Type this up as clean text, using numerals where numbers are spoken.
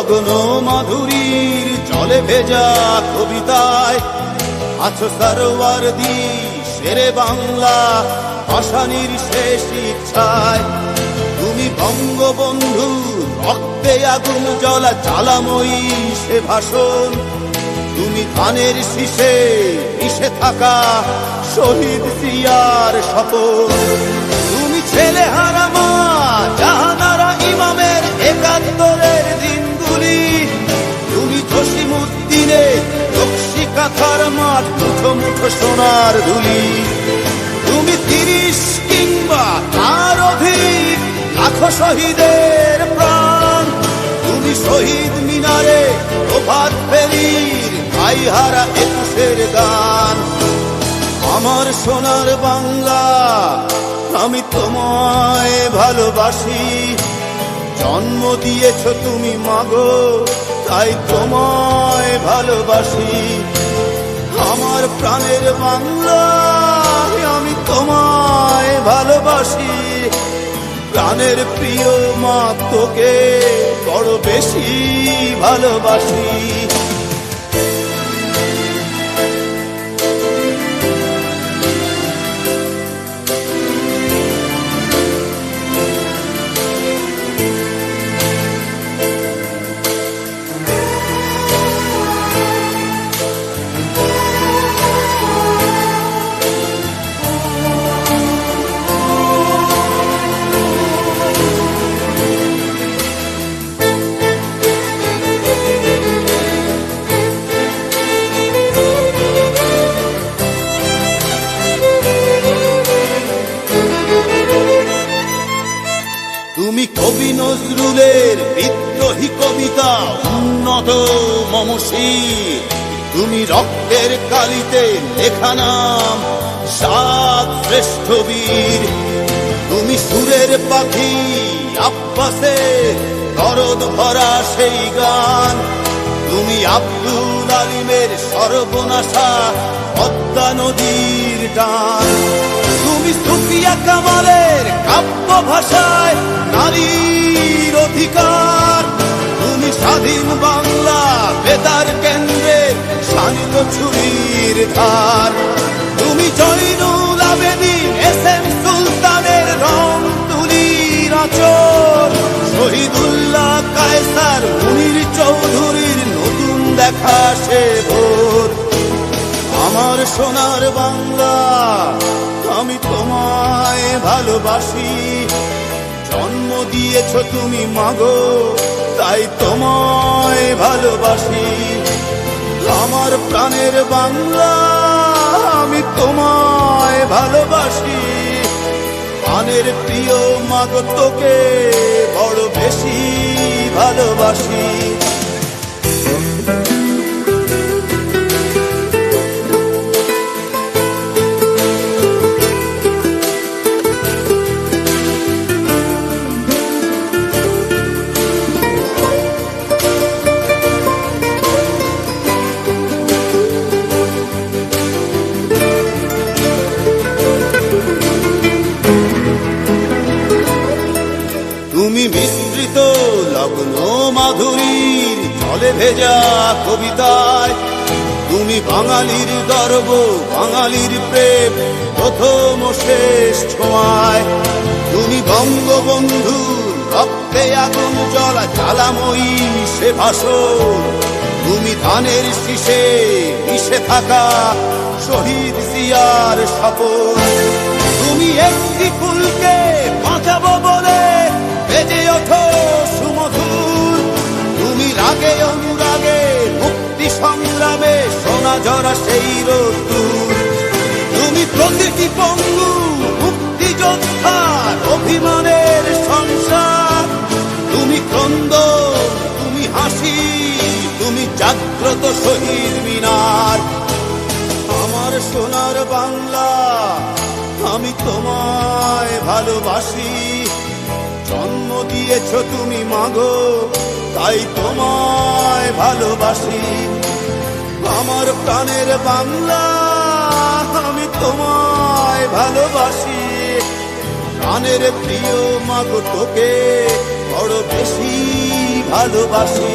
লগ্ন মাধুরীর জলে ভেজা কবিতায় আছো সরওয়ারদি শেরে বাংলা ভাষানির শেষ ইচ্ছায়। তুমি বঙ্গবন্ধু রক্তে আগুন জ্বলা জ্বালাময়ী সে ভাষণ। তুমি ধানের শীষে মিশে থাকা শহীদ জিয়ার শপথ। তুমি ছেলে হারা মা জাহানারা ইমামের একাত্তরের দিনগুলি। তুমি জসিমউদ্দিনের নকশি কাঁথার মাঠ মুঠো মুঠো সোনার ধুলি। তুমি ৩০ কিংবা তার অধিক লাখো শহীদের প্রাণ। তুমি শহীদ মিনারে প্রভাত ফেরির ভাইহারা ২১-এর গান। আমার সোনার বাংলা আমি তোমায় ভালোবাসি। জন্ম দিয়েছ তুমি মাগো তাই তোমায় ভালোবাসি। আমার প্রাণের বাংলা আমি তোমায় ভালোবাসি। প্রাণের প্রিয় মা তোকে বড় বেশি ভালোবাসি। তুমি কবি নজরুলের বিদ্রোহী কবিতা উন্নত মমশীর। তুমি রক্তের কালিতে লেখা নাম ৭ শ্রেষ্ঠ বীর। তুমি সুরের পাখি আব্বাসের দরদ ভরা সেই গান। তুমি আব্দুল আলিমের সর্বনাশা পদ্মা নদীর টান। তুমি সুফিয়া কামালের কাব্য ভাষায় নারীর অধিকার। তুমি স্বাধীন বাংলা বেতার কেন্দ্রের শানিত ছুরির ধার। তুমি জয়নুল আবেদীন এস.এম. সুলতানের রং তুলির আঁচল। শহীদুল্লাহ কায়সার মুনির চৌধুরীর নতুন দেখা সে ভোর। আমার সোনার বাংলা আমি তোমায় ভালোবাসি। জন্ম দিয়েছ তুমি মাগো তাই তোমায় ভালোবাসি। আমার প্রাণের বাংলা আমি তোমায় ভালোবাসি। প্রাণের প্রিয় মাগো তোকে বড় বেশি ভালোবাসি। তুমি মিশ্রিত লগ্ন মাধুরীর জলে ভেজা কবিতায়। তুমি বাঙালির গর্ব বাঙালির প্রেম প্রথম শেষ ছোঁয়ায়। তুমি বঙ্গবন্ধু রক্তে আগুন জ্বলা জ্বালাময়ী সে ভাষণ। তুমি ধানের শীষে মিশে থাকা শহীদ জিয়ার শপথ। তুমি একটি ফুলকে বাঁচাবো বলে বেজে ওঠো সুমধুর। তুমি রাগে অনুরাগে মুক্তি সংগ্রামে সোনা ঝরা সেই রোদ্দুর। তুমি প্রতিটি পঙ্গু মুক্তিযোদ্ধার অভিমানের সংসার। তুমি ক্রন্দন তুমি হাসি তুমি জাগ্রত শহীদ মিনার। আমার সোনার বাংলা আমি তোমায় ভালোবাসি। জন্ম দিয়েছ তুমি মাগো তাই তোমায় ভালোবাসি। আমার প্রাণের বাংলা আমি তোমায় ভালোবাসি। প্রাণের প্রিয় মাগো তোকে বড় বেশি ভালোবাসি।